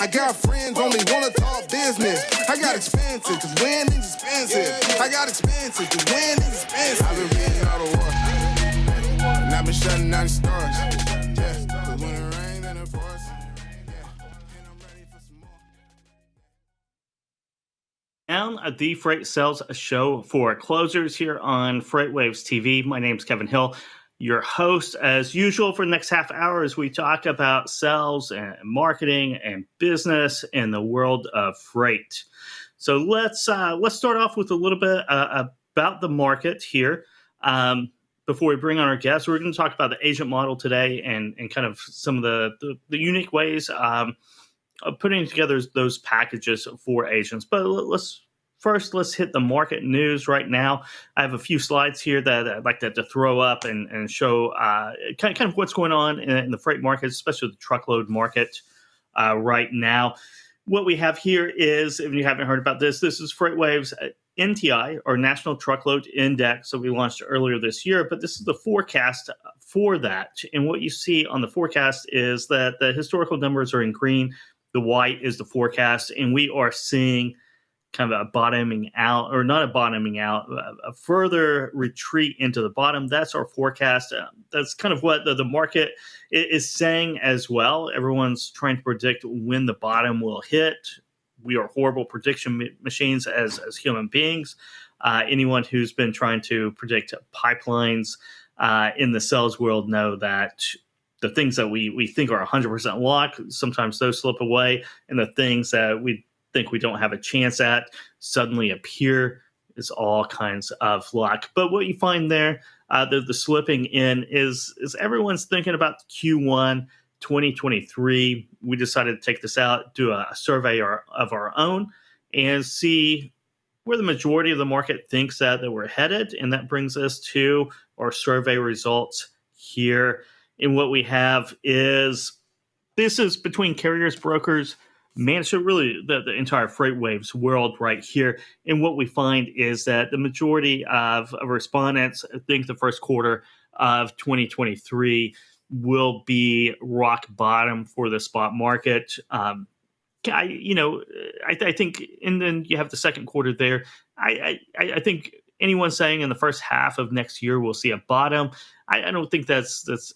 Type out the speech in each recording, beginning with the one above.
I got friends only wanna talk business. I got expensive, cause winning's expensive. I got expensive, cause winning's expensive. I've been reading all the war, and I've been shutting down the stars. Cause when it rains and it pours, and I'm ready for some more. Down at the Freight Sales Show for closers here on FreightWaves TV. My name's Kevin Hill, your host as usual for the next half hour as we talk about sales and marketing and business in the world of freight. So let's start off with a little bit about the market here. Before we bring on our guests, we're going to talk about the agent model today and kind of some of the unique ways of putting together those packages for agents. But let's hit the market news right now. I have a few slides here that I'd like to throw up and show kind of what's going on in the freight market, especially the truckload market right now. What we have here is, if you haven't heard about this is FreightWaves NTI, or National Truckload Index, that we launched earlier this year, but this is the forecast for that. And what you see on the forecast is that the historical numbers are in green, the white is the forecast, and we are seeing kind of a bottoming out, or not a bottoming out, a further retreat into the bottom. That's our forecast. That's kind of what the market is saying as well. Everyone's trying to predict when the bottom will hit. We are horrible prediction machines as human beings. Anyone who's been trying to predict pipelines in the sales world know that the things that we think are 100% lock, sometimes those slip away, and the things that we think we don't have a chance at suddenly appear. Is all kinds of luck. But what you find there, the slipping in is everyone's thinking about Q1 2023. We decided to take this out, do a survey of our own, and see where the majority of the market thinks that we're headed. And that brings us to our survey results here. And what we have is, this is between carriers, brokers, management, really the entire FreightWaves world right here. And what we find is that the majority of respondents think the first quarter of 2023 will be rock bottom for the spot market. I think, and then you have the second quarter there. I think anyone saying in the first half of next year we'll see a bottom, I don't think that's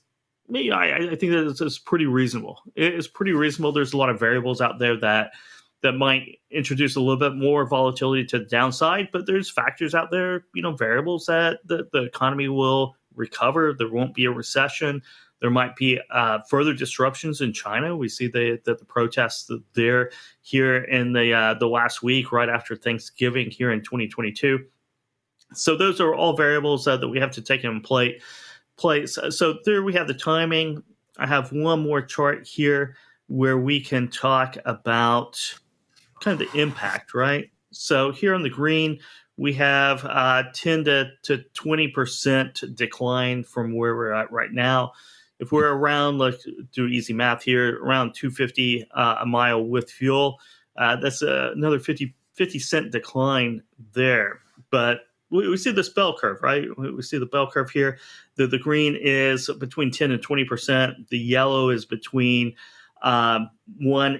me. I think that it's pretty reasonable. It's pretty reasonable. There's a lot of variables out there that might introduce a little bit more volatility to the downside, but there's factors out there, variables that the economy will recover. There won't be a recession. There might be further disruptions in China. We see that the protests there here in the last week, right after Thanksgiving here in 2022. So those are all variables that we have to take in place. So there we have the timing. I have one more chart here where we can talk about kind of the impact, right? So here on the green, we have 10 to 20% decline from where we're at right now. If we're around, let's do easy math here, around $2.50 a mile with fuel, that's another 50 cent decline there. But we see this bell curve, right? We see the bell curve here. The green is between 10 and 20%. The yellow is between 1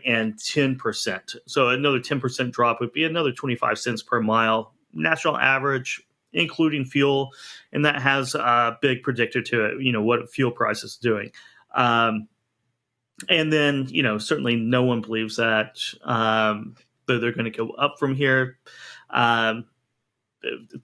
and 10%. So another 10% drop would be another 25 cents per mile, national average, including fuel. And that has a big predictor to it, what fuel price is doing. And then, certainly no one believes that they're going to go up from here.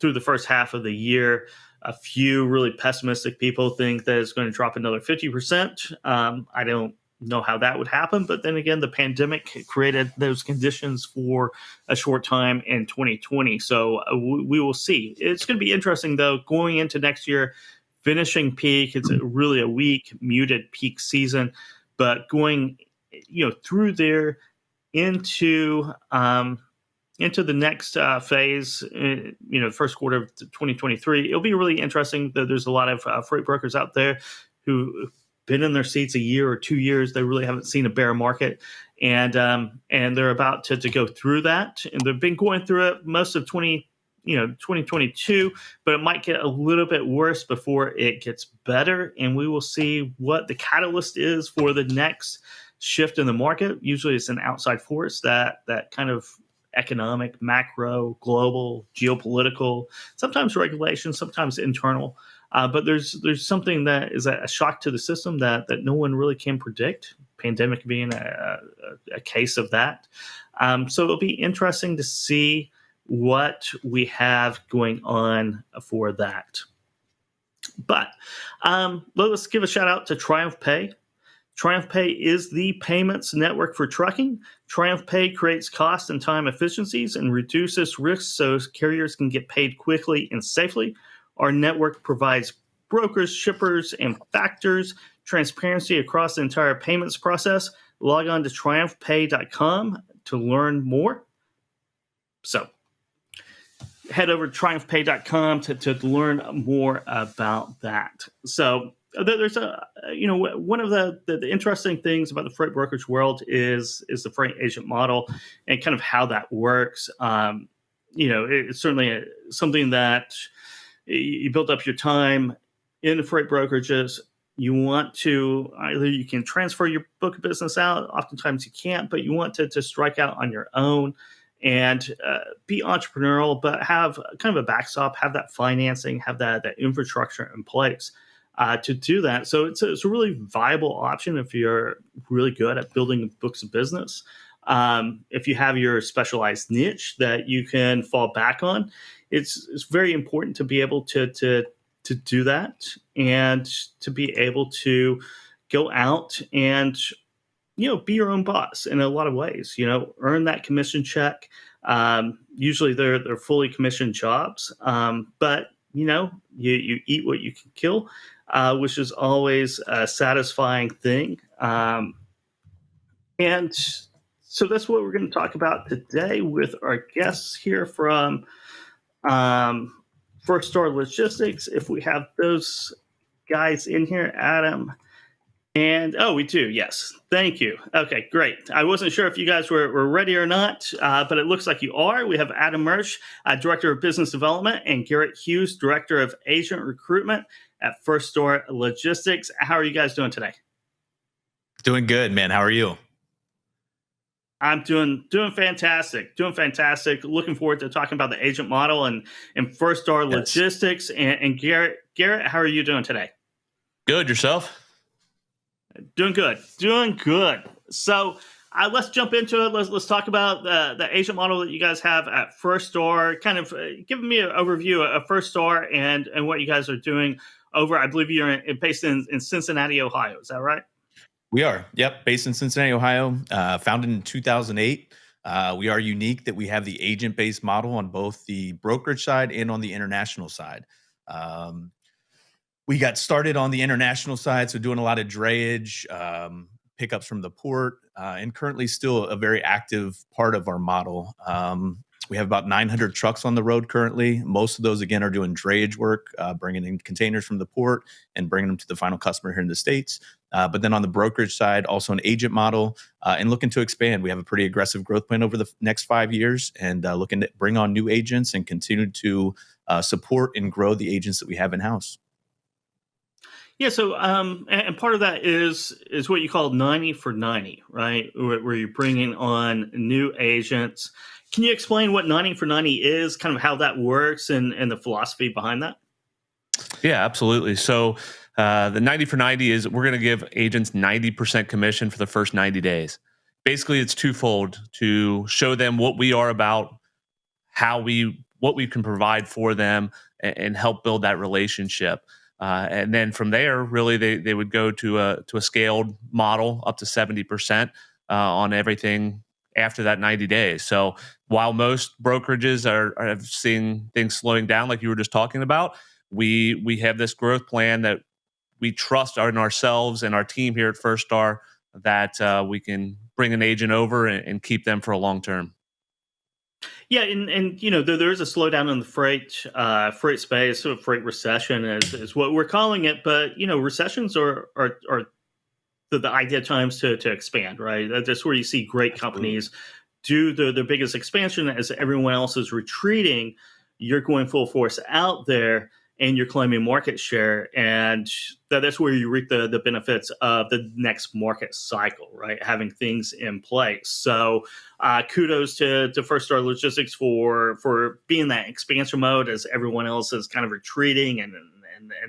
Through the first half of the year, a few really pessimistic people think that it's going to drop another 50%. I don't know how that would happen, but then again, the pandemic created those conditions for a short time in 2020. So we will see. It's going to be interesting, though, going into next year, finishing peak. It's really a weak, muted peak season, but going, through there into the next phase, the first quarter of 2023, it'll be really interesting. There's a lot of freight brokers out there who been in their seats a year or 2 years. They really haven't seen a bear market, and they're about to go through that. And they've been going through it most of 2022, but it might get a little bit worse before it gets better. And we will see what the catalyst is for the next shift in the market, usually it's an outside force that kind of economic, macro, global, geopolitical, sometimes regulation, sometimes internal. But there's something that is a shock to the system that no one really can predict. Pandemic being a case of that. So it'll be interesting to see what we have going on for that. But let's give a shout out to Triumph Pay. Triumph Pay is the payments network for trucking. Triumph Pay creates cost and time efficiencies and reduces risks so carriers can get paid quickly and safely. Our network provides brokers, shippers, and factors transparency across the entire payments process. Log on to triumphpay.com to learn more. So head over to triumphpay.com to learn more about that. So there's one of the interesting things about the freight brokerage world is the freight agent model and kind of how that works. It's certainly something that you build up your time in the freight brokerages. You want to either you can transfer your book of business out. Oftentimes you can't, but you want to strike out on your own and be entrepreneurial, but have kind of a backstop, have that financing, have that infrastructure in place to do that. So it's a really viable option if you're really good at building books of business. If you have your specialized niche that you can fall back on, it's very important to be able to do that and to be able to go out and be your own boss in a lot of ways. Earn that commission check. Usually they're fully commissioned jobs, but you eat what you can kill, which is always a satisfying thing. And so that's what we're going to talk about today with our guests here from First Star Logistics. If we have those guys in here, Adam. And, we do. Yes. Thank you. Okay, great. I wasn't sure if you guys were ready or not, but it looks like you are. We have Adam Mersch, Director of Business Development, and Garrett Hughes, Director of Agent Recruitment at First Star Logistics. How are you guys doing today? Doing good, man. How are you? I'm doing fantastic. Looking forward to talking about the agent model and First Star Logistics. And Garrett, how are you doing today? Good. Yourself? Doing good. So let's jump into it. Let's talk about the agent model that you guys have at First Star. Kind of giving me an overview of First Star and what you guys are doing over. I believe you're based in Cincinnati, Ohio. Is that right? We are. Yep. Based in Cincinnati, Ohio. Founded in 2008. We are unique that we have the agent-based model on both the brokerage side and on the international side. We got started on the international side, so doing a lot of drayage, pickups from the port, and currently still a very active part of our model. We have about 900 trucks on the road currently. Most of those, again, are doing drayage work, bringing in containers from the port and bringing them to the final customer here in the States. But then on the brokerage side, also an agent model and looking to expand. We have a pretty aggressive growth plan over the next 5 years and looking to bring on new agents and continue to support and grow the agents that we have in-house. Yeah, so and part of that is what you call 90 for 90, right? Where you're bringing on new agents. Can you explain what 90 for 90 is, kind of how that works and the philosophy behind that? Yeah, absolutely. So the 90 for 90 is we're going to give agents 90% commission for the first 90 days. Basically, it's twofold: to show them what we are about, what we can provide for them, and help build that relationship. And then from there, really, they would go to a scaled model up to 70% on everything after that 90 days. So while most brokerages are seeing things slowing down, like you were just talking about, we have this growth plan that we trust in ourselves and our team here at First Star that we can bring an agent over and keep them for a long term. Yeah, and there is a slowdown in the freight space, so freight recession is what we're calling it. But recessions are the ideal times to expand, right? That's where you see great companies do their biggest expansion as everyone else is retreating. You're going full force out there, and you're claiming market share, and that's where you reap the benefits of the next market cycle, right? Having things in place. So kudos to First Star Logistics for being that expansion mode as everyone else is kind of retreating and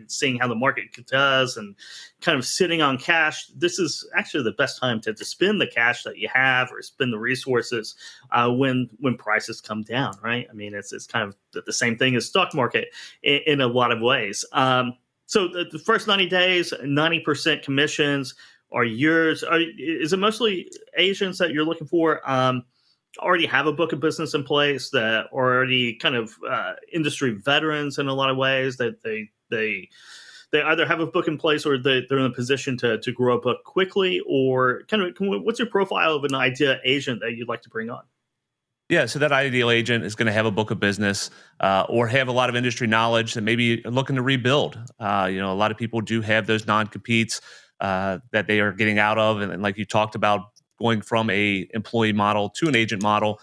seeing how the market does and kind of sitting on cash. This is actually the best time to spend the cash that you have or spend the resources when prices come down, right? I mean, it's kind of the same thing as stock market in a lot of ways. So the first 90 days, 90% commissions are yours. Is it mostly agents that you're looking for? Already have a book of business in place that are already kind of industry veterans in a lot of ways, that they either have a book in place or they're in a position to grow a book quickly, or kind of what's your profile of an ideal agent that you'd like to bring on? Yeah, so that ideal agent is going to have a book of business or have a lot of industry knowledge that maybe are looking to rebuild. A lot of people do have those non-competes that they are getting out of. And like you talked about, going from a employee model to an agent model,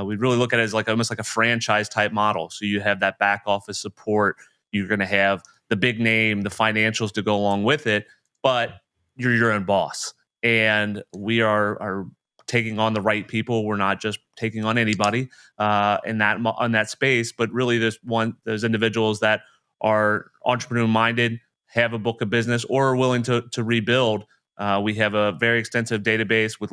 we really look at it as like almost like a franchise type model. So you have that back office support. You're going to have the big name, the financials to go along with it, but you're your own boss. And we are taking on the right people. We're not just taking on anybody in that space, but really those individuals that are entrepreneur minded, have a book of business, or are willing to rebuild. We have a very extensive database with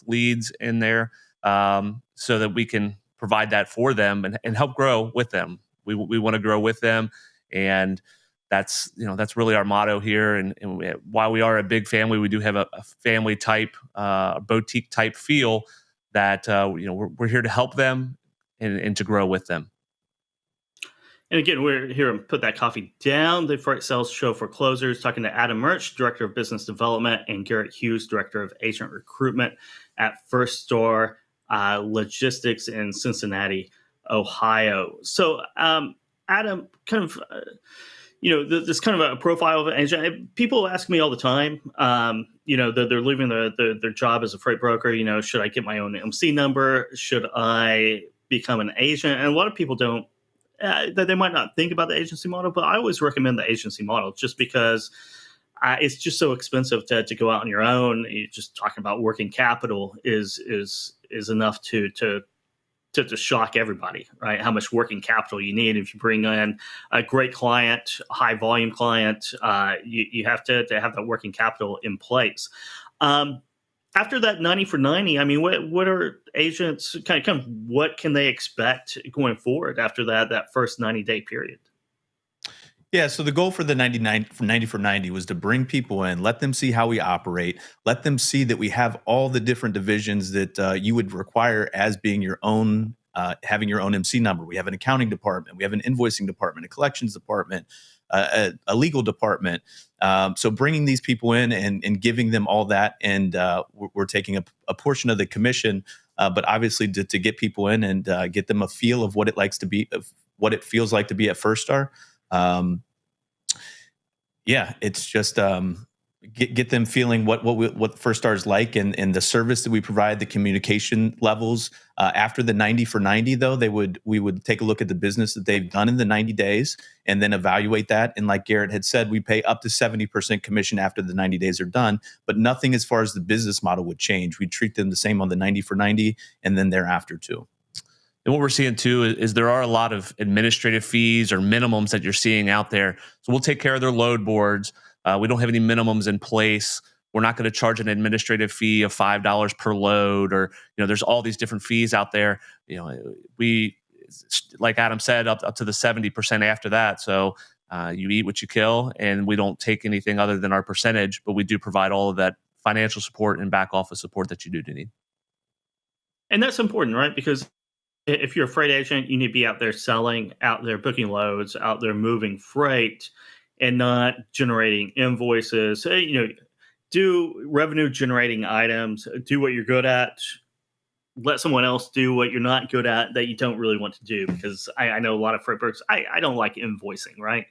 leads in there, so that we can provide that for them and help grow with them. We want to grow with them, and that's really our motto here. And while we are a big family, we do have a family type, boutique type feel that we're here to help them and to grow with them. And again, we're here to put that coffee down. The Freight Sales Show for Closers, talking to Adam Mersch, Director of Business Development, and Garrett Hughes, Director of Agent Recruitment at First Star Logistics in Cincinnati, Ohio. So, Adam, kind of, this kind of a profile of an agent. People ask me all the time, they're leaving their job as a freight broker. Should I get my own MC number? Should I become an agent? And a lot of people don't. That they might not think about the agency model, but I always recommend the agency model just because it's just so expensive to go out on your own. You're just talking about working capital is enough to shock everybody, right? How much working capital you need. If you bring in a great client, a high volume client, you have to have that working capital in place. After that 90 for 90, I mean, what are agents kind of what can they expect going forward after that first 90-day period? Yeah, so the goal for the 90 for 90 was to bring people in, let them see how we operate, let them see that we have all the different divisions that you would require as being your own, having your own MC number. We have an accounting department, we have an invoicing department, a collections department, a legal department. So bringing these people in and giving them all that, and we're taking a portion of the commission, but obviously to get people in and get them a feel of what it likes to be, of what it feels like to be at First Star. It's just get them feeling what First Star is like, and the service that we provide, the communication levels. After the 90 for 90, though, we would take a look at the business that they've done in the 90 days and then evaluate that. And like Garrett had said, we pay up to 70% commission after the 90 days are done, but nothing as far as the business model would change. We treat them the same on the 90 for 90 and then thereafter too. And what we're seeing too is there are a lot of administrative fees or minimums that you're seeing out there. So we'll take care of their load boards. We don't have any minimums in place. We're not going to charge an administrative fee of $5 per load, or there's all these different fees out there. We, like Adam said, up to the 70% after that. So you eat what you kill, and we don't take anything other than our percentage, but we do provide all of that financial support and back office support that you do need. And that's important, right? Because if you're a freight agent, you need to be out there selling, out there booking loads, out there moving freight, and not generating invoices. Do revenue generating items, do what you're good at, let someone else do what you're not good at that you don't really want to do. Because I know a lot of freight brokers, I don't like invoicing, right?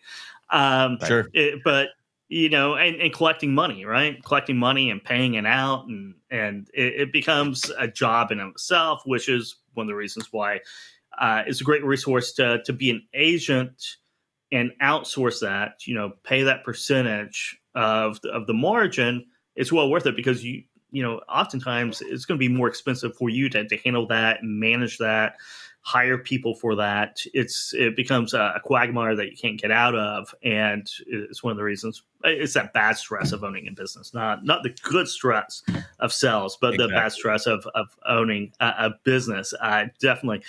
Sure. But and collecting money, right? Collecting money and paying it out, and it becomes a job in itself, which is one of the reasons why it's a great resource to be an agent and outsource that, pay that percentage of the margin, it's well worth it, because oftentimes it's going to be more expensive for you to handle that and manage that, hire people for that. It becomes a quagmire that you can't get out of, and it's one of the reasons. It's that bad stress of owning a business, not the good stress of sales, but Exactly. the bad stress of owning a business. Definitely.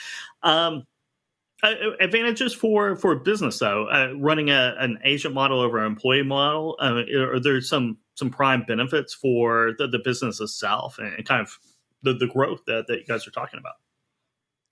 Advantages for business, though, running an agent model over an employee model. Are there some prime benefits for the business itself, and kind of the growth that you guys are talking about?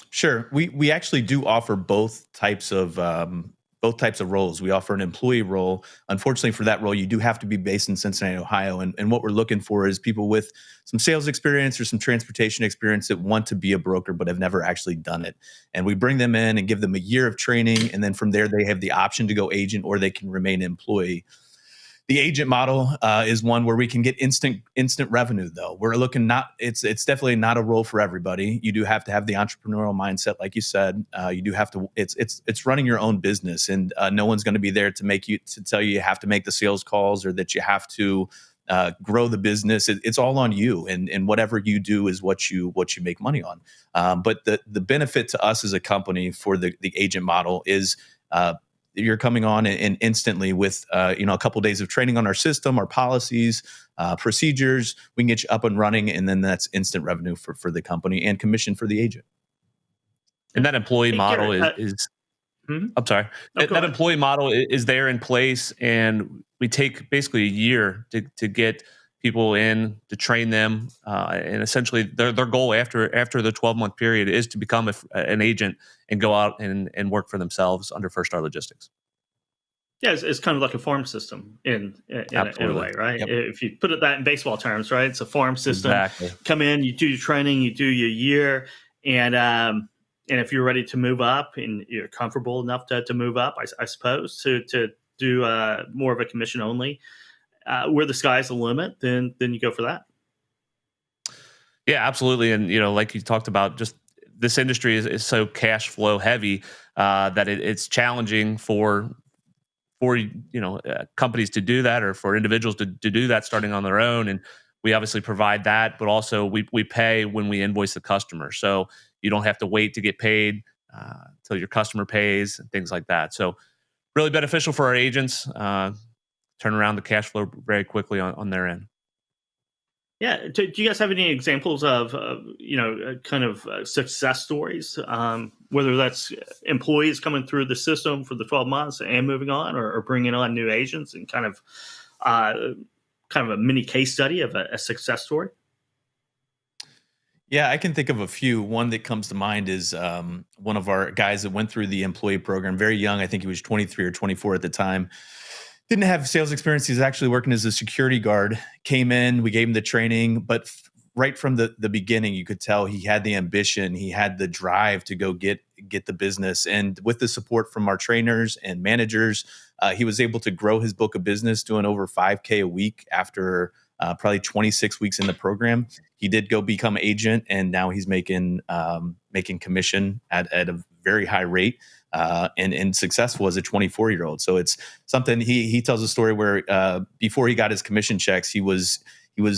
Sure. We actually do offer both types of roles. We offer an employee role. Unfortunately, for that role, you do have to be based in Cincinnati, Ohio. And what we're looking for is people with some sales experience or some transportation experience that want to be a broker but have never actually done it. And we bring them in and give them a year of training. And then from there, they have the option to go agent, or they can remain employee. The agent model is one where we can get instant revenue, though. We're looking it's definitely not a role for everybody. You do have to have the entrepreneurial mindset, like you said. You do have to. It's running your own business, and no one's going to be there to tell you have to make the sales calls or that you have to grow the business. It's all on you, and whatever you do is what you make money on. But the benefit to us as a company for the agent model is you're coming on and instantly with a couple of days of training on our system, our policies, procedures. We can get you up and running, and then that's instant revenue for the company and commission for the agent. And that employee model is I'm sorry. That employee model is there in place, and we take basically a year to get people in, to train them, and essentially their goal after the 12-month period is to become an agent and go out and work for themselves under First Star Logistics. Yeah, it's kind of like a farm system in a way, right? Yep. If you put that in baseball terms, right? It's a farm system. Exactly. Come in, you do your training, you do your year, and if you're ready to move up and you're comfortable enough to move up, I suppose, to do more of a commission only, where the sky's the limit, then you go for that. Yeah, absolutely. And like you talked about, just this industry is so cash flow heavy that it's challenging for companies to do that, or for individuals to do that starting on their own. And we obviously provide that, but also we pay when we invoice the customer, so you don't have to wait to get paid till your customer pays and things like that. So really beneficial for our agents. Turn around the cash flow very quickly on their end. Yeah. Do you guys have any examples of, kind of success stories, whether that's employees coming through the system for the 12 months and moving on, or bringing on new agents, and kind of a mini case study of a success story? Yeah, I can think of a few. One that comes to mind is one of our guys that went through the employee program, very young. I think he was 23 or 24 at the time. Didn't have sales experience. He's actually working as a security guard. Came in, we gave him the training, but right from the beginning, you could tell he had the ambition, he had the drive to go get the business. And with the support from our trainers and managers, he was able to grow his book of business, doing over $5K a week after probably 26 weeks in the program. He did go become agent, and now he's making commission at a very high rate. And successful as a 24-year-old. So it's something he tells a story where before he got his commission checks, he was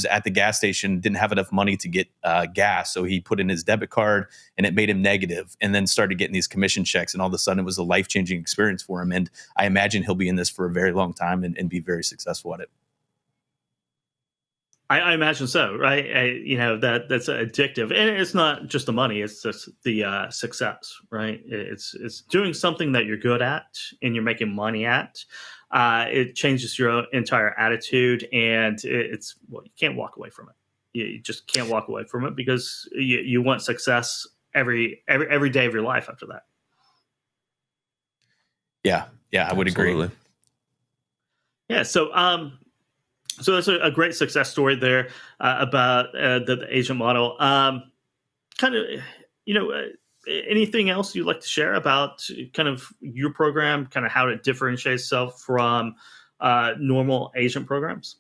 at the gas station, didn't have enough money to get gas. So he put in his debit card and it made him negative, and then started getting these commission checks. And all of a sudden it was a life-changing experience for him. And I imagine he'll be in this for a very long time and be very successful at it. I imagine so, right? That's addictive, and it's not just the money; it's just the success, right? It's doing something that you're good at and you're making money at. It changes your entire attitude, and you can't walk away from it. You just can't walk away from it, because you want success every day of your life after that. Yeah, I would agree. Yeah, so that's a great success story there about the agent model. Anything else you'd like to share about kind of your program, kind of how it differentiates itself from normal agent programs?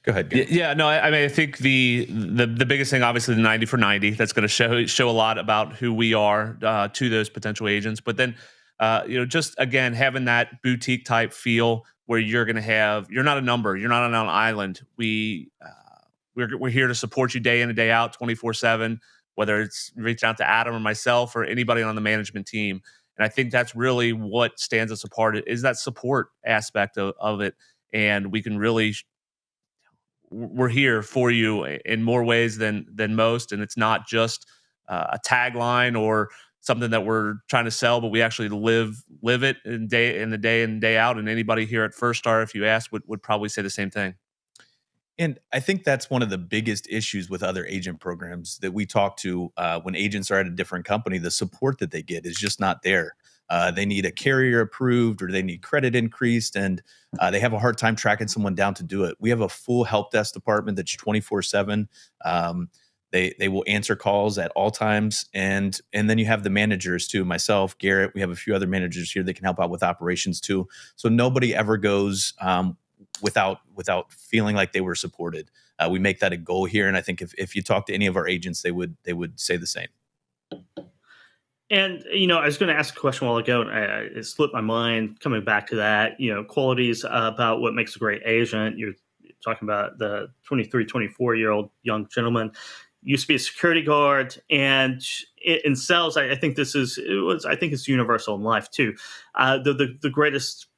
Go ahead. Garrett. Yeah, no, I mean, I think the biggest thing, obviously, the 90 for 90. That's going to show a lot about who we are to those potential agents. But then just again, having that boutique type feel where you're not a number, you're not on an island. We're here to support you day in and day out, 24/7, whether it's reaching out to Adam or myself or anybody on the management team. And I think that's really what stands us apart is that support aspect of it. And we can really, we're here for you in more ways than most. And it's not just a tagline or something that we're trying to sell, but we actually live it in the day and day out. And anybody here at First Star, if you ask, would probably say the same thing. And I think that's one of the biggest issues with other agent programs that we talk to when agents are at a different company. The support that they get is just not there. They need a carrier approved or they need credit increased, and they have a hard time tracking someone down to do it. We have a full help desk department that's 24/7. They will answer calls at all times, and then you have the managers too. Myself, Garrett, we have a few other managers here that can help out with operations too. So nobody ever goes without feeling like they were supported. We make that a goal here, and I think if you talk to any of our agents, they would say the same. And I was going to ask a question a while ago, and it slipped my mind coming back to that. Qualities about what makes a great agent. You're talking about the 23, 24-year-old young gentleman. Used to be a security guard, and in sales, I think I think it's universal in life too. The greatest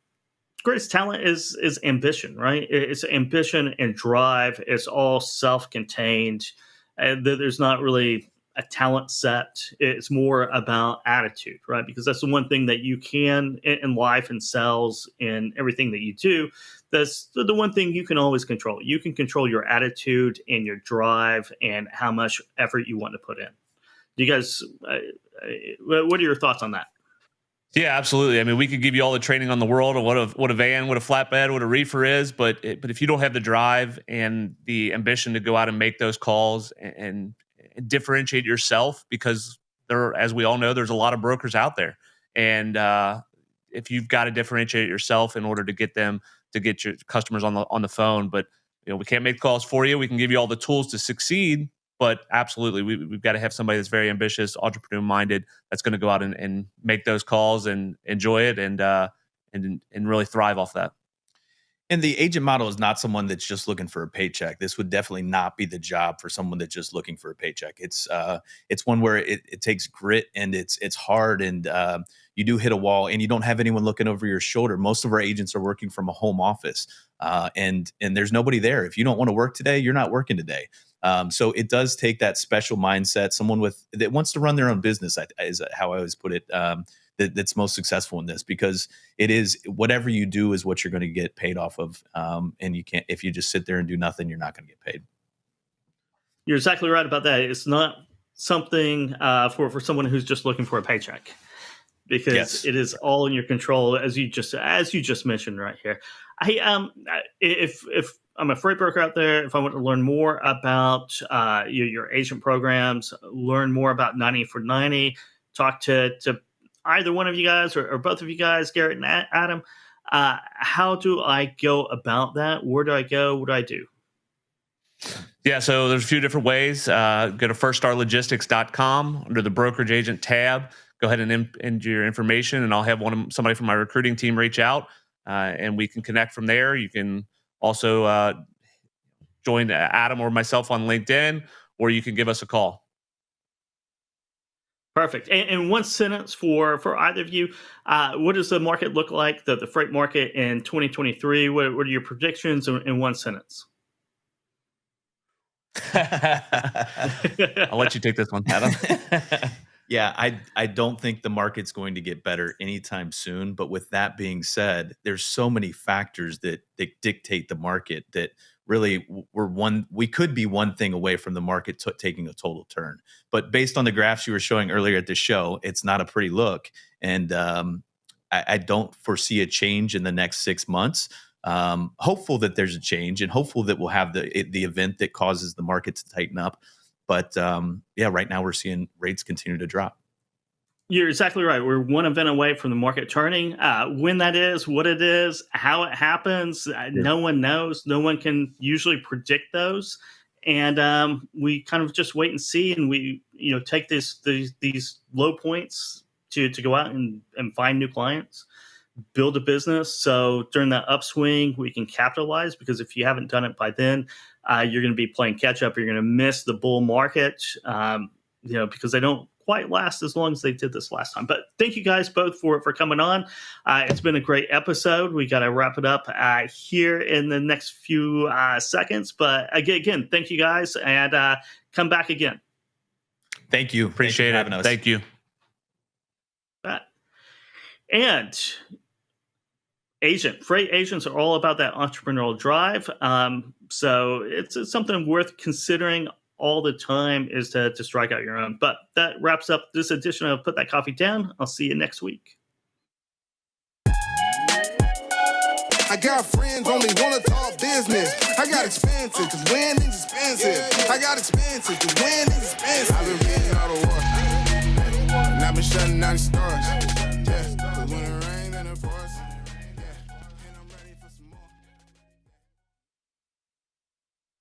talent is ambition, right? It's ambition and drive. It's all self-contained. There's not really a talent set. It's more about attitude, right? Because that's the one thing that you can in life and sales and everything that you do. That's the one thing you can always control. You can control your attitude and your drive and how much effort you want to put in. Do you guys, what are your thoughts on that? Yeah, absolutely. I mean, we could give you all the training on the world of what a van, what a flatbed, what a reefer is, but if you don't have the drive and the ambition to go out and make those calls and differentiate yourself, because as we all know, there's a lot of brokers out there, and if you've got to differentiate yourself in order to get your customers on the phone, but we can't make calls for you. We can give you all the tools to succeed. But absolutely, we've got to have somebody that's very ambitious, entrepreneur-minded, that's going to go out and make those calls and enjoy it and really thrive off that. And the agent model is not someone that's just looking for a paycheck. This would definitely not be the job for someone that's just looking for a paycheck. It's one where it takes grit, and it's hard, and you do hit a wall, and you don't have anyone looking over your shoulder. Most of our agents are working from a home office, and there's nobody there. If you don't want to work today, you're not working today. So it does take that special mindset, someone that wants to run their own business, is how I always put it, that's most successful in this, because it is whatever you do is what you're going to get paid off of. And you can't, if you just sit there and do nothing, you're not going to get paid. You're exactly right about that. It's not something for someone who's just looking for a paycheck, because yes, it is all in your control, as you just mentioned right here. If I'm a freight broker out there, if I want to learn more about your agent programs, learn more about 90 for 90, talk to either one of you guys or both of you guys, Garrett and Adam, how do I go about that? Where do I go? What do I do? Yeah, so there's a few different ways. Go to firststarlogistics.com under the brokerage agent tab. Go ahead and enter your information, and I'll have somebody from my recruiting team reach out, and we can connect from there. You can also join Adam or myself on LinkedIn, or you can give us a call. Perfect. And one sentence for either of you, what does the market look like, the freight market in 2023? What are your predictions in one sentence? I'll let you take this one, Adam. Yeah, I don't think the market's going to get better anytime soon. But with that being said, there's so many factors that dictate the market that really we could be one thing away from the market taking a total turn. But based on the graphs you were showing earlier at the show, it's not a pretty look. And I don't foresee a change in the next 6 months. Hopeful that there's a change, and hopeful that we'll have the event that causes the market to tighten up. But right now we're seeing rates continue to drop. You're exactly right. We're one event away from the market turning. When that is, what it is, how it happens, no one knows. No one can usually predict those. And we kind of just wait and see, and we take these low points to go out and find new clients, build a business. So during that upswing, we can capitalize, because if you haven't done it by then, you're going to be playing catch up. You're going to miss the bull market, because they don't quite last as long as they did this last time. But thank you guys both for coming on. It's been a great episode. We got to wrap it up here in the next few seconds. But again, thank you guys, and come back again. Thank you. Appreciate it. Thank you. And freight agents are all about that entrepreneurial drive. So it's something worth considering all the time, is to strike out your own. But that wraps up this edition of Put That Coffee Down. I'll see you next week. I got friends only wanna talk business. I got expensive, cause winning's expensive. I got expensive, cause winning's expensive. I've been reading all the war, and I've been shutting down the stars. Yeah,